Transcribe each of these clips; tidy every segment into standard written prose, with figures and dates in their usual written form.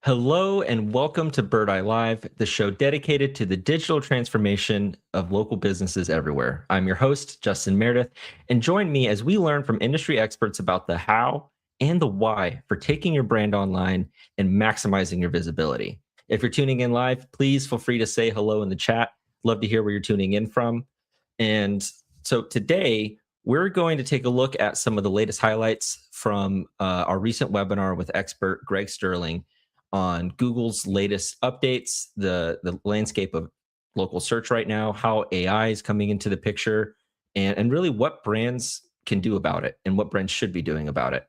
Hello and welcome to Bird Eye Live, the show dedicated to the digital transformation of local businesses everywhere. I'm your host, Justin Meredith, and join me as we learn from industry experts about the how and the why for taking your brand online and maximizing your visibility. If you're tuning in live, please feel free to say hello in the chat. Love to hear where you're tuning in from. And so today, we're going to take a look at some of the latest highlights from our recent webinar with expert Greg Sterling on Google's latest updates, the landscape of local search right now, how AI is coming into the picture, and really what brands can do about it and what brands should be doing about it.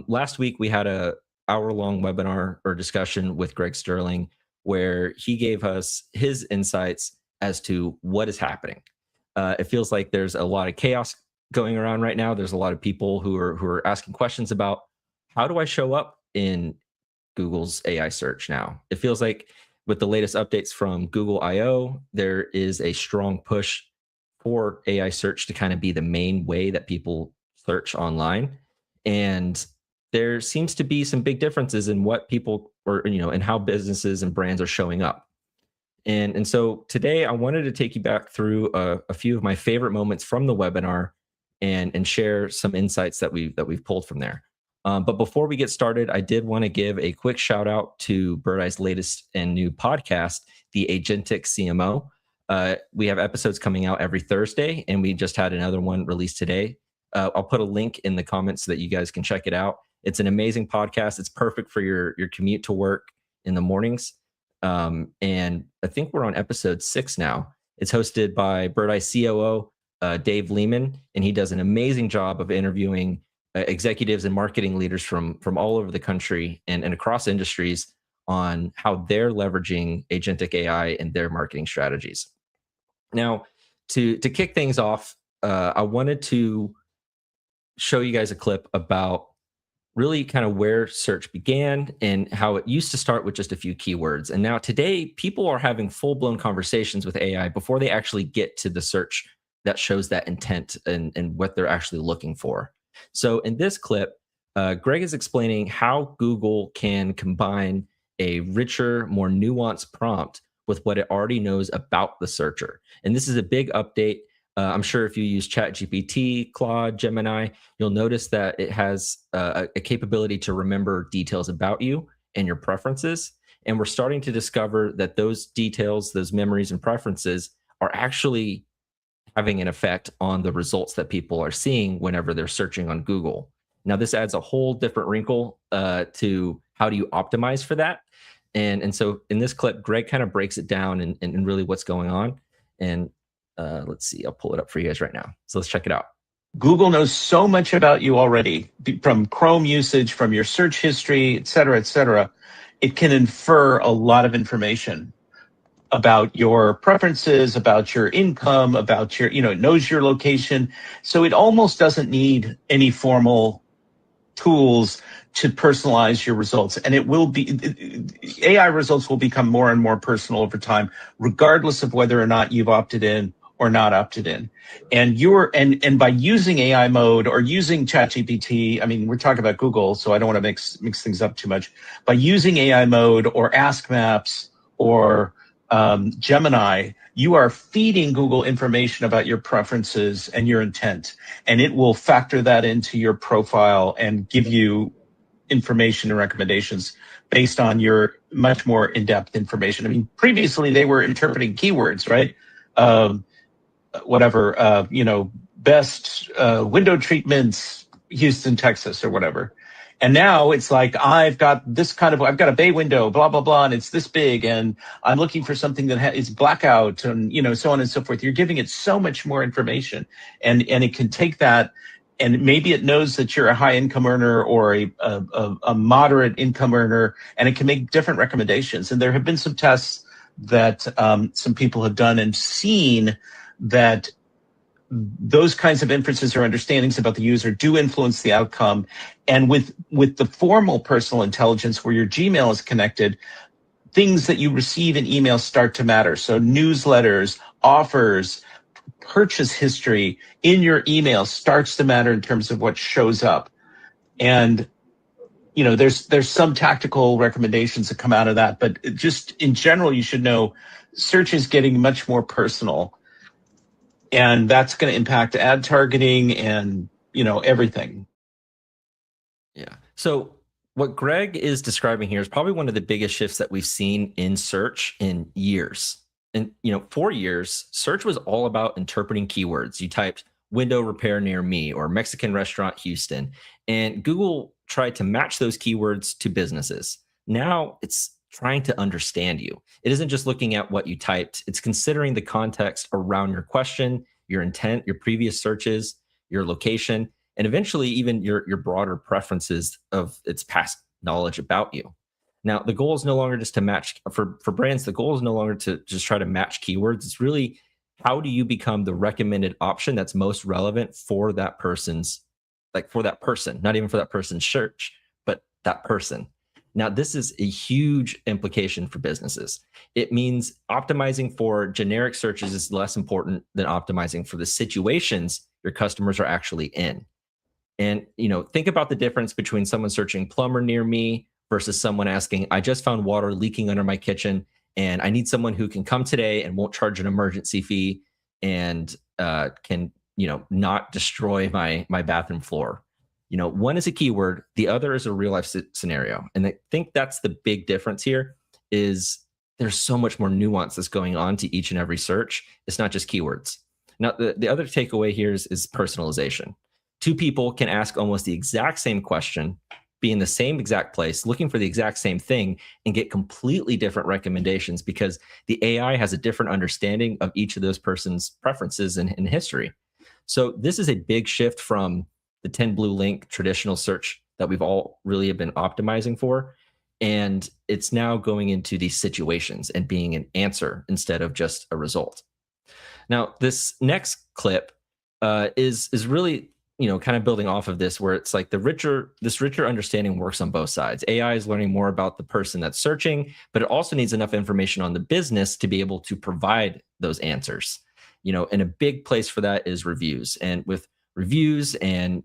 Last week, we had a hour-long webinar or discussion with Greg Sterling where he gave us his insights as to what is happening. It feels like there's a lot of chaos going around right now. There's a lot of people who are asking questions about how do I show up in Google's AI search now. It feels like with the latest updates from Google I/O, there is a strong push for AI search to kind of be the main way that people search online. And there seems to be some big differences in what people and how businesses and brands are showing up. And so today I wanted to take you back through a few of my favorite moments from the webinar and share some insights that we've pulled from there. But before we get started, I did want to give a quick shout out to Bird Eye's latest and new podcast, the Agentic CMO. We have episodes coming out every Thursday, and we just had another one released today. I'll put a link in the comments so that you guys can check it out. It's an amazing podcast. It's perfect for your commute to work in the mornings. And I think we're on episode 6 now. It's hosted by Bird Eye COO, Dave Lehman, and he does an amazing job of interviewing executives and marketing leaders from all over the country and across industries on how they're leveraging agentic AI in their marketing strategies. Now, to kick things off, I wanted to show you guys a clip about really kind of where search began and how it used to start with just a few keywords. And now today, people are having full-blown conversations with AI before they actually get to the search that shows that intent and what they're actually looking for. So in this clip, Greg is explaining how Google can combine a richer, more nuanced prompt with what it already knows about the searcher. And this is a big update. I'm sure if you use ChatGPT, Claude, Gemini, you'll notice that it has a capability to remember details about you and your preferences. And we're starting to discover that those details, those memories and preferences are actually having an effect on the results that people are seeing whenever they're searching on Google. Now, this adds a whole different wrinkle to how do you optimize for that. And so in this clip, Greg kind of breaks it down and really what's going on. And let's see, I'll pull it up for you guys right now. So let's check it out. Google knows so much about you already, from Chrome usage, from your search history, et cetera, it can infer a lot of information about your preferences, about your income, about your, it knows your location. So it almost doesn't need any formal tools to personalize your results. And it will be, AI results will become more and more personal over time, regardless of whether or not you've opted in or not opted in. And and by using AI mode or using ChatGPT, I mean, we're talking about Google, so I don't want to mix things up too much. By using AI mode or Ask Maps or Gemini, you are feeding Google information about your preferences and your intent, and it will factor that into your profile and give you information and recommendations based on your much more in-depth information. I mean, previously they were interpreting keywords, right? Best window treatments, Houston, Texas, or whatever. And now it's like, I've got a bay window, blah, blah, blah, and it's this big, and I'm looking for something that is blackout, and, so on and so forth. You're giving it so much more information, and it can take that, and maybe it knows that you're a high income earner or a moderate income earner, and it can make different recommendations. And there have been some tests that some people have done and seen that those kinds of inferences or understandings about the user do influence the outcome. And with the formal personal intelligence where your Gmail is connected, things that you receive in email start to matter. So newsletters, offers, purchase history in your email starts to matter in terms of what shows up. And there's some tactical recommendations that come out of that, but just in general, you should know search is getting much more personal, and that's going to impact ad targeting and everything. Yeah. So what Greg is describing here is probably one of the biggest shifts that we've seen in search in years. And for years, search was all about interpreting keywords. You typed window repair near me or Mexican restaurant Houston, and Google tried to match those keywords to businesses. Now it's trying to understand you. It isn't just looking at what you typed, it's considering the context around your question, your intent, your previous searches, your location, and eventually even your broader preferences of its past knowledge about you. Now, the goal is no longer just to match for brands. The goal is no longer to just try to match keywords. It's really, how do you become the recommended option that's most relevant for that person's, for that person, not even for that person's search, but that person. Now, this is a huge implication for businesses. It means optimizing for generic searches is less important than optimizing for the situations your customers are actually in. And, think about the difference between someone searching plumber near me versus someone asking, I just found water leaking under my kitchen and I need someone who can come today and won't charge an emergency fee and can, not destroy my bathroom floor. One is a keyword, the other is a real life scenario. And I think that's the big difference here is there's so much more nuance that's going on to each and every search. It's not just keywords. Now, the other takeaway here is personalization. Two people can ask almost the exact same question, be in the same exact place, looking for the exact same thing, and get completely different recommendations because the AI has a different understanding of each of those person's preferences and history. So this is a big shift from the 10 blue link traditional search that we've all really have been optimizing for. And it's now going into these situations and being an answer instead of just a result. Now, this next clip is really, kind of building off of this, where it's like this richer understanding works on both sides. AI is learning more about the person that's searching, but it also needs enough information on the business to be able to provide those answers. And a big place for that is reviews. And with reviews and,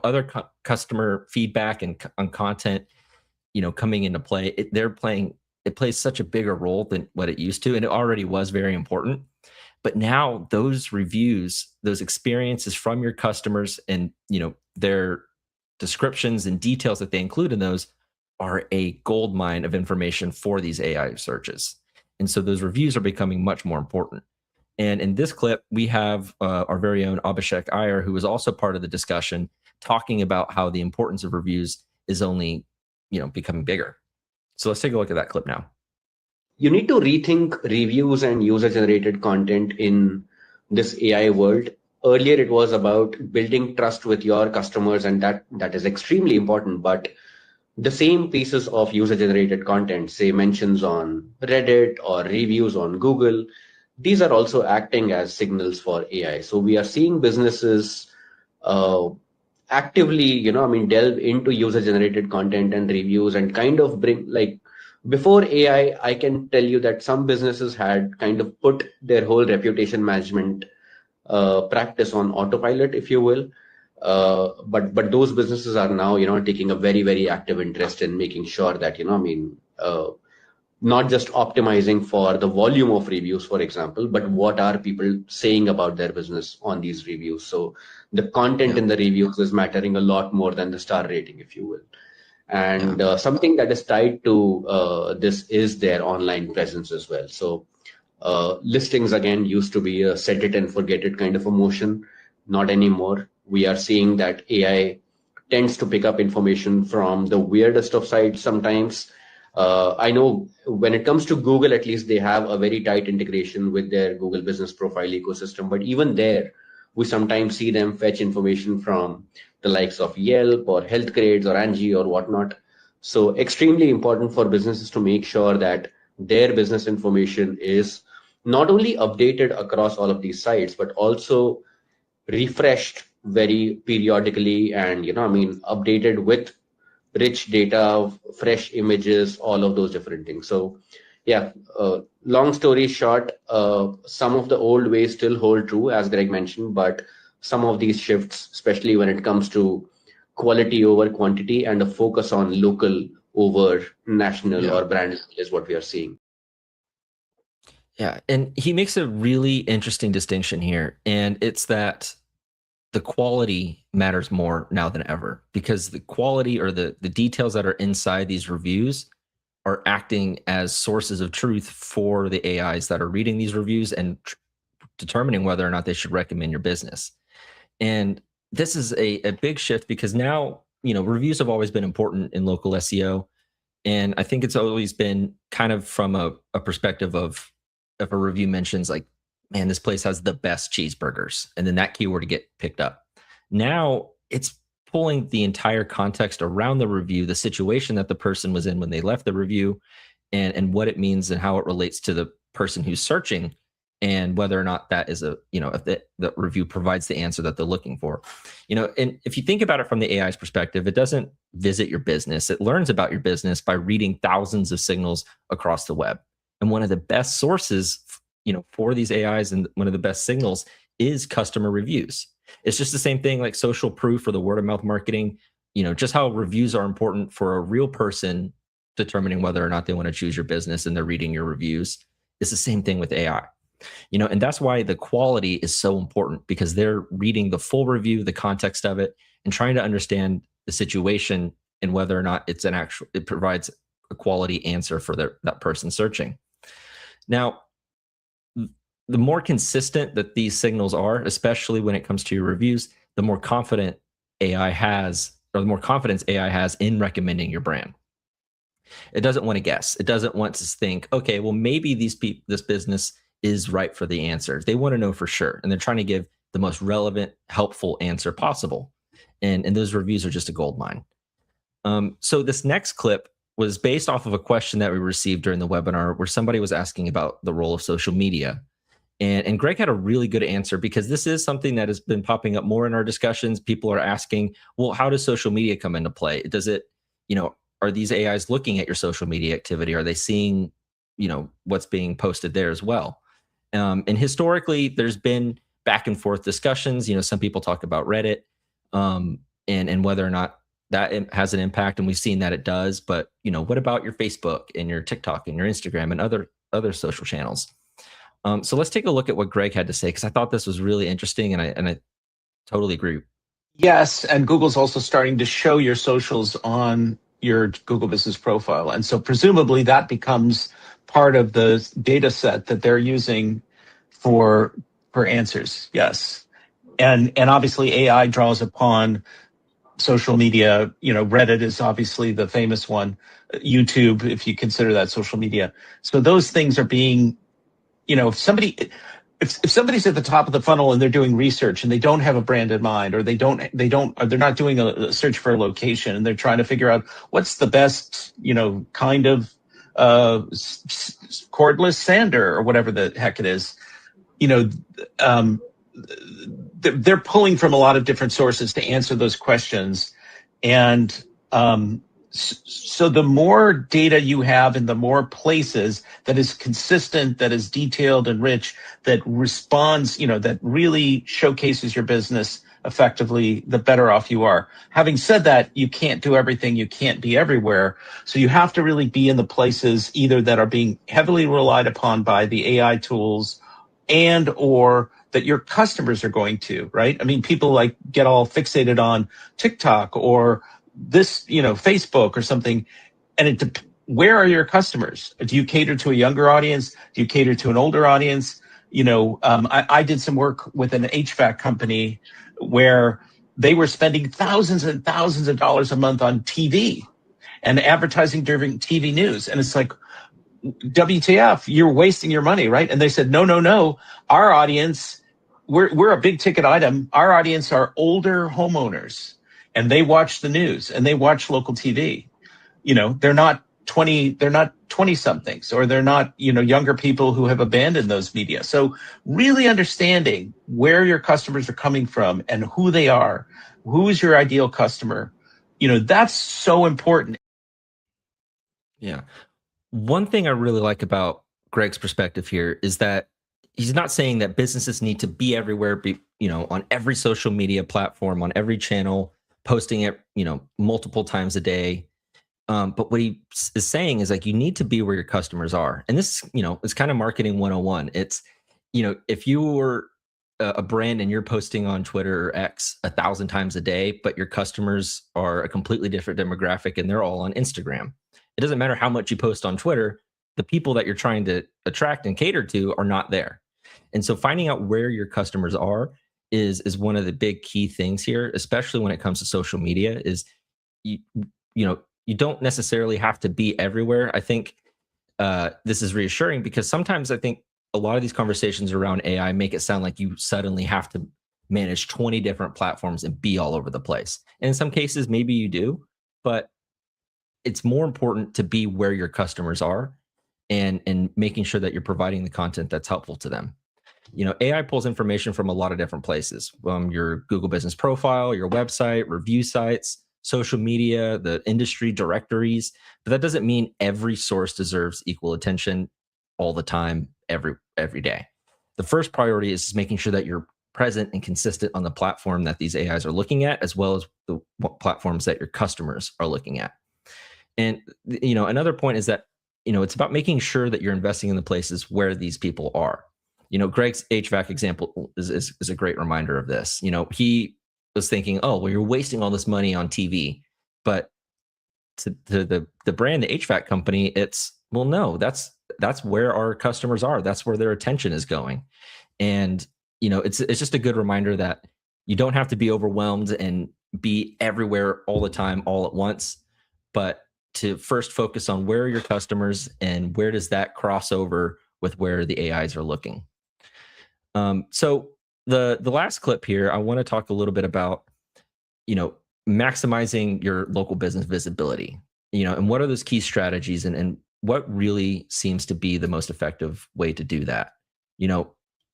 other customer feedback and on content, coming into play, it plays such a bigger role than what it used to. And it already was very important. But now those reviews, those experiences from your customers and, their descriptions and details that they include in those are a gold mine of information for these AI searches. And so those reviews are becoming much more important. And in this clip, we have our very own Abhishek Iyer, who was also part of the discussion, talking about how the importance of reviews is only, becoming bigger. So let's take a look at that clip now. You need to rethink reviews and user-generated content in this AI world. Earlier, it was about building trust with your customers, and that is extremely important. But the same pieces of user-generated content, say mentions on Reddit or reviews on Google, these are also acting as signals for AI. So we are seeing businesses actively, delve into user-generated content and reviews and kind of bring, before AI, I can tell you that some businesses had kind of put their whole reputation management practice on autopilot, if you will. But those businesses are now, taking a very, very active interest in making sure that, not just optimizing for the volume of reviews, for example, but what are people saying about their business on these reviews. So the content in the reviews is mattering a lot more than the star rating, if you will. And something that is tied to this is their online presence as well. So listings, again, used to be a set it and forget it kind of a motion. Not anymore. We are seeing that AI tends to pick up information from the weirdest of sites sometimes. I know when it comes to Google, at least they have a very tight integration with their Google Business Profile ecosystem. But even there, we sometimes see them fetch information from the likes of Yelp or Healthgrades or Angie or whatnot. So extremely important for businesses to make sure that their business information is not only updated across all of these sites, but also refreshed very periodically and, updated with rich data, fresh images, all of those different things. So yeah, long story short, some of the old ways still hold true, as Greg mentioned, but some of these shifts, especially when it comes to quality over quantity and a focus on local over national or brand is what we are seeing. Yeah, and he makes a really interesting distinction here, and it's that the quality matters more now than ever, because the quality or the details that are inside these reviews are acting as sources of truth for the AIs that are reading these reviews and determining whether or not they should recommend your business. And this is a big shift, because now, reviews have always been important in local SEO. And I think it's always been kind of from a perspective of, if a review mentions like, man, this place has the best cheeseburgers, and then that keyword to get picked up. Now it's pulling the entire context around the review, the situation that the person was in when they left the review, and what it means and how it relates to the person who's searching, and whether or not that is if the review provides the answer that they're looking for. And if you think about it from the AI's perspective, it doesn't visit your business. It learns about your business by reading thousands of signals across the web. And one of the best sources, for these AIs, and one of the best signals, is customer reviews. It's just the same thing like social proof or the word of mouth marketing. Just how reviews are important for a real person determining whether or not they want to choose your business, and they're reading your reviews. It's the same thing with AI. And that's why the quality is so important, because they're reading the full review, the context of it, and trying to understand the situation and whether or not it provides a quality answer for that person searching. Now, the more consistent that these signals are, especially when it comes to your reviews, the more confident AI has, or the more confidence AI has in recommending your brand. It doesn't want to guess. It doesn't want to think, okay, well, maybe this business is right for the answer. They want to know for sure, and they're trying to give the most relevant, helpful answer possible. And those reviews are just a gold mine. So this next clip was based off of a question that we received during the webinar, where somebody was asking about the role of social media. And Greg had a really good answer, because this is something that has been popping up more in our discussions. People are asking, well, how does social media come into play? Does it, are these AIs looking at your social media activity? Are they seeing, what's being posted there as well? And historically, there's been back and forth discussions. Some people talk about Reddit, and whether or not that has an impact, and we've seen that it does. But what about your Facebook and your TikTok and your Instagram and other social channels? So let's take a look at what Greg had to say, because I thought this was really interesting, and I totally agree. Yes, and Google's also starting to show your socials on your Google Business Profile, and so presumably that becomes part of the data set that they're using for answers. Yes, and obviously AI draws upon social media. Reddit is obviously the famous one. YouTube, if you consider that social media. So those things are being, if somebody's at the top of the funnel and they're doing research and they don't have a brand in mind, or they're not doing a search for a location, and they're trying to figure out what's the best, kind of cordless sander or whatever the heck it is, they're pulling from a lot of different sources to answer those questions. And so the more data you have, and the more places that is consistent, that is detailed and rich, that responds, that really showcases your business effectively, the better off you are. Having said that, you can't do everything. You can't be everywhere. So you have to really be in the places either that are being heavily relied upon by the AI tools, and or that your customers are going to, right? I mean, people get all fixated on TikTok or this, Facebook or something. And where are your customers? Do you cater to a younger audience? Do you cater to an older audience? I did some work with an HVAC company where they were spending thousands and thousands of dollars a month on TV and advertising during TV news. And it's like, WTF, you're wasting your money, right? And they said, no. Our audience, we're a big ticket item. Our audience are older homeowners, and they watch the news and they watch local TV. They're not 20 somethings, or they're not, younger people who have abandoned those media. So really understanding where your customers are coming from and who they are, who is your ideal customer, that's so important. Yeah. One thing I really like about Greg's perspective here is that he's not saying that businesses need to be everywhere, on every social media platform, on every channel, posting it, multiple times a day. But what he is saying is like, you need to be where your customers are. And this, it's kind of marketing 101. It's, if you were a brand and you're posting on Twitter or X 1,000 times a day, but your customers are a completely different demographic and they're all on Instagram. It doesn't matter how much you post on Twitter, the people that you're trying to attract and cater to are not there. And so finding out where your customers are is one of the big key things here, especially when it comes to social media, is you don't necessarily have to be everywhere. I think this is reassuring because sometimes I think a lot of these conversations around AI make it sound like you suddenly have to manage 20 different platforms and be all over the place. And in some cases, maybe you do, but it's more important to be where your customers are and making sure that you're providing the content that's helpful to them. AI pulls information from a lot of different places, your Google Business Profile, your website, review sites, social media, the industry directories. But that doesn't mean every source deserves equal attention all the time, every day. The first priority is making sure that you're present and consistent on the platform that these AIs are looking at, as well as the platforms that your customers are looking at. And another point is that it's about making sure that you're investing in the places where these people are. Greg's HVAC example is a great reminder of this. He was thinking, oh, well, you're wasting all this money on TV, but to the brand, the HVAC company, it's, well, no, that's where our customers are. That's where their attention is going. And, it's just a good reminder that you don't have to be overwhelmed and be everywhere all the time, all at once, but to first focus on where are your customers and where does that cross over with where the AIs are looking. So the last clip here, I want to talk a little bit about, maximizing your local business visibility, and what are those key strategies and what really seems to be the most effective way to do that.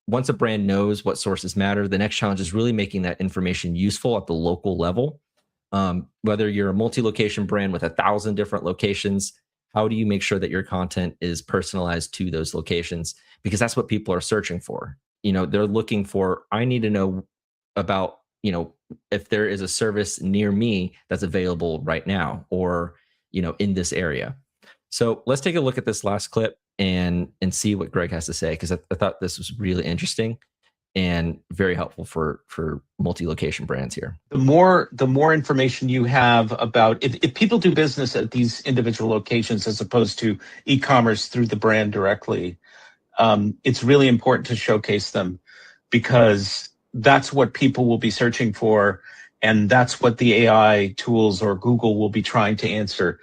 Once a brand knows what sources matter, the next challenge is really making that information useful at the local level. Whether you're a multi-location brand with 1,000 different locations, how do you make sure that your content is personalized to those locations? Because that's what people are searching for. They're looking for, I need to know about, if there is a service near me that's available right now or, in this area. So let's take a look at this last clip and see what Greg has to say, because I thought this was really interesting and very helpful for multi-location brands here. The more information you have about if people do business at these individual locations as opposed to e-commerce through the brand directly, it's really important to showcase them because that's what people will be searching for. And that's what the AI tools or Google will be trying to answer,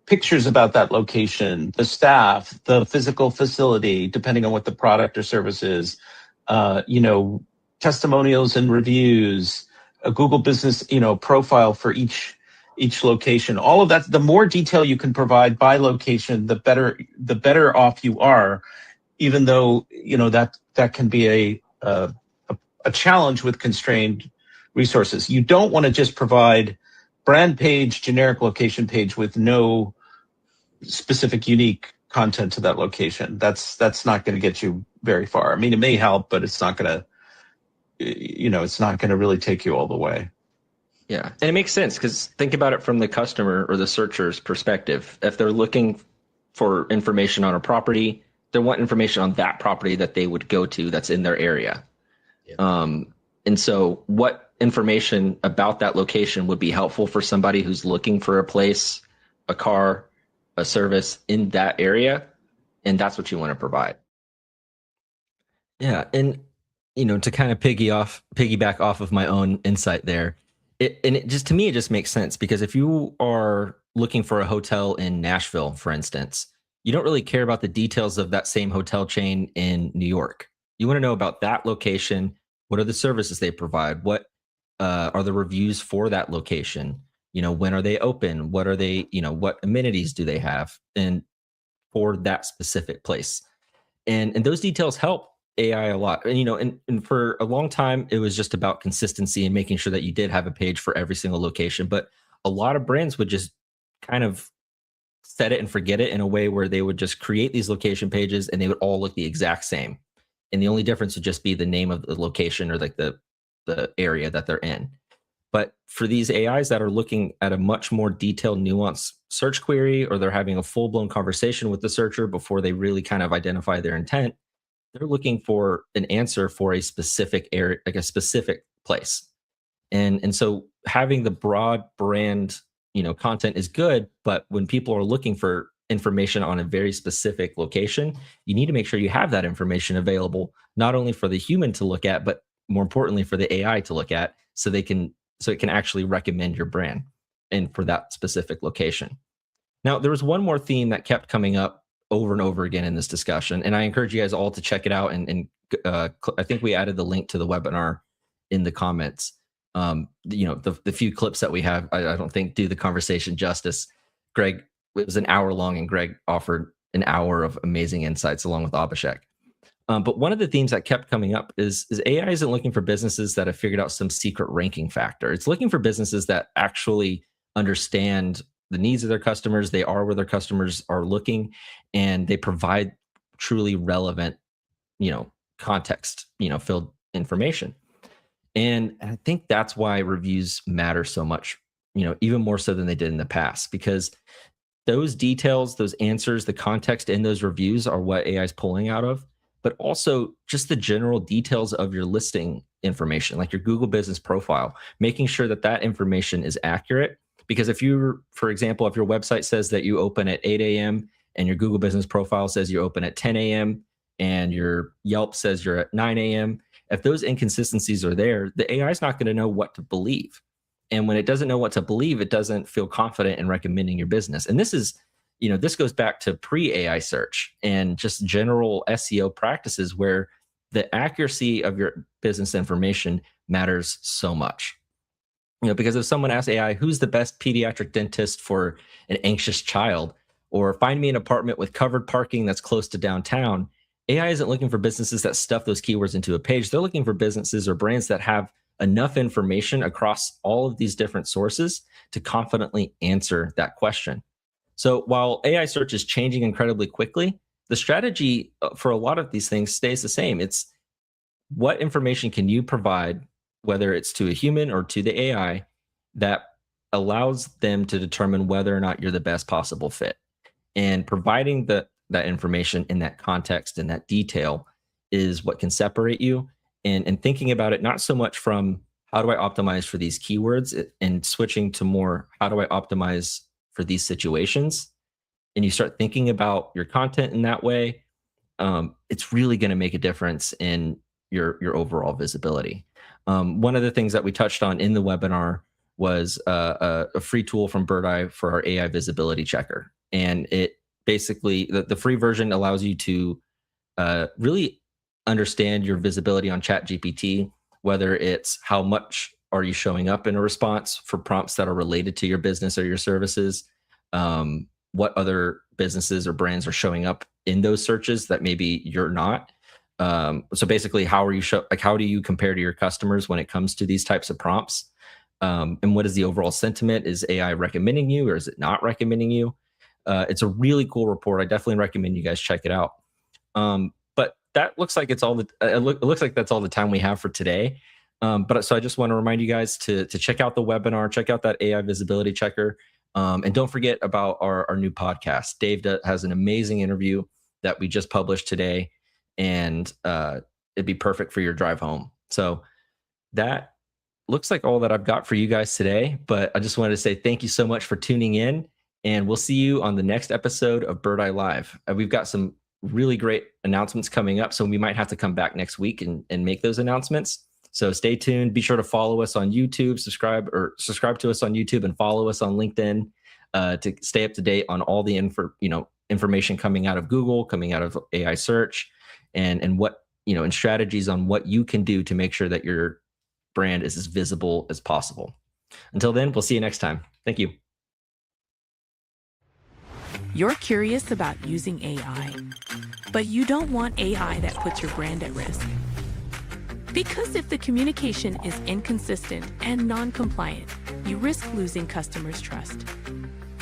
pictures about that location, the staff, the physical facility, depending on what the product or service is, testimonials and reviews, a Google business, profile for each location. All of that, the more detail you can provide by location, the better off you are, even though, that can be a challenge with constrained resources. You don't want to just provide brand page, generic location page with no specific unique content to that location. That's not going to get you very far. I mean, it may help, but it's not going to really take you all the way. Yeah. And it makes sense because think about it from the customer or the searcher's perspective. If they're looking for information on a property, they want information on that property that they would go to that's in their area. Yeah. And so what information about that location would be helpful for somebody who's looking for a place, a car, a service in that area? And that's what you want to provide. Yeah. And, to kind of piggyback off of my own insight there, to me, it just makes sense because if you are looking for a hotel in Nashville, for instance, you don't really care about the details of that same hotel chain in New York. You want to know about that location. What are the services they provide? What are the reviews for that location? When are they open? What are they, what amenities do they have? And for that specific place. And those details help AI a lot. And, and for a long time, it was just about consistency and making sure that you did have a page for every single location. But a lot of brands would just kind of set it and forget it in a way where they would just create these location pages and they would all look the exact same. And the only difference would just be the name of the location or like the area that they're in. But for these AIs that are looking at a much more detailed, nuanced search query, or they're having a full-blown conversation with the searcher before they really kind of identify their intent, they're looking for an answer for a specific area, like a specific place. And so having the broad brand, content is good, but when people are looking for information on a very specific location, you need to make sure you have that information available, not only for the human to look at, but more importantly for the AI to look at, so it can actually recommend your brand and for that specific location. Now, there was one more theme that kept coming up over and over again in this discussion, and I encourage you guys all to check it out. And I think we added the link to the webinar in the comments. The few clips that we have, I don't think do the conversation justice. Greg, it was an hour long, and Greg offered an hour of amazing insights along with Abhishek. But one of the themes that kept coming up is AI isn't looking for businesses that have figured out some secret ranking factor. It's looking for businesses that actually understand the needs of their customers. They are where their customers are looking, and they provide truly relevant, context, filled information. And I think that's why reviews matter so much, even more so than they did in the past, because those details, those answers, the context in those reviews are what AI is pulling out of, but also just the general details of your listing information, like your Google Business Profile, making sure that that information is accurate. Because if for example, if your website says that you open at 8 a.m. and your Google Business Profile says you open at 10 a.m. and your Yelp says you're at 9 a.m., if those inconsistencies are there, the AI is not going to know what to believe. And when it doesn't know what to believe, it doesn't feel confident in recommending your business. And this is, this goes back to pre-AI search and just general SEO practices where the accuracy of your business information matters so much. Because if someone asks AI, who's the best pediatric dentist for an anxious child, or find me an apartment with covered parking that's close to downtown, AI isn't looking for businesses that stuff those keywords into a page. They're looking for businesses or brands that have enough information across all of these different sources to confidently answer that question. So while AI search is changing incredibly quickly, the strategy for a lot of these things stays the same. It's what information can you provide, whether it's to a human or to the AI, that allows them to determine whether or not you're the best possible fit. And providing that information in that context and that detail is what can separate you. And thinking about it not so much from how do I optimize for these keywords, and switching to more how do I optimize for these situations, and you start thinking about your content in that way, it's really going to make a difference in your overall visibility. One of the things that we touched on in the webinar was a free tool from Birdeye for our AI visibility checker. And it basically, the free version allows you to really understand your visibility on ChatGPT, whether it's how much are you showing up in a response for prompts that are related to your business or your services, what other businesses or brands are showing up in those searches that maybe you're not. So basically, how do you compare to your customers when it comes to these types of prompts? And what is the overall sentiment? Is AI recommending you, or is it not recommending you? It's a really cool report. I definitely recommend you guys check it out. But that looks like it looks like that's all the time we have for today. But so I just want to remind you guys to check out the webinar, check out that AI visibility checker, and don't forget about our new podcast. Dave has an amazing interview that we just published today, and it'd be perfect for your drive home. So that looks like all that I've got for you guys today. But I just wanted to say thank you so much for tuning in, and we'll see you on the next episode of Birdeye Live. We've got some really great announcements coming up, so we might have to come back next week and make those announcements. So stay tuned. Be sure to follow us on YouTube, subscribe to us on YouTube, and follow us on LinkedIn to stay up to date on all the information coming out of Google, coming out of AI search, and what, and strategies on what you can do to make sure that your brand is as visible as possible. Until then, we'll see you next time. Thank you. You're curious about using AI, but you don't want AI that puts your brand at risk. Because if the communication is inconsistent and non-compliant, you risk losing customers' trust.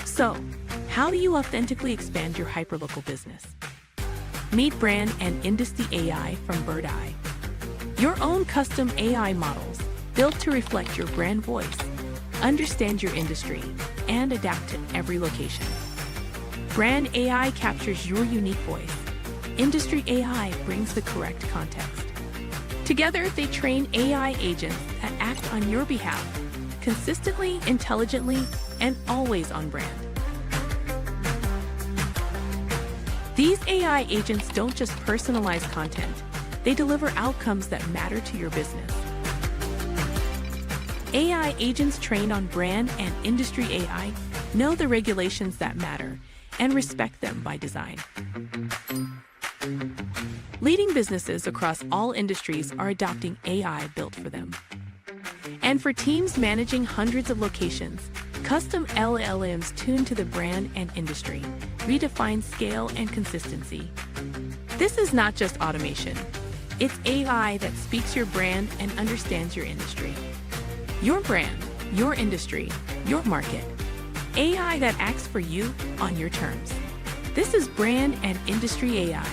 So, how do you authentically expand your hyperlocal business? Meet Brand and Industry AI from Birdeye. Your own custom AI models, built to reflect your brand voice, understand your industry, and adapt to every location. Brand AI captures your unique voice. Industry AI brings the correct context. Together, they train AI agents that act on your behalf, consistently, intelligently, and always on brand. These AI agents don't just personalize content, they deliver outcomes that matter to your business. AI agents trained on brand and industry AI know the regulations that matter and respect them by design. Leading businesses across all industries are adopting AI built for them. And for teams managing hundreds of locations, custom LLMs tuned to the brand and industry redefine scale and consistency. This is not just automation. It's AI that speaks your brand and understands your industry. Your brand, your industry, your market. AI that acts for you on your terms. This is Brand and Industry AI.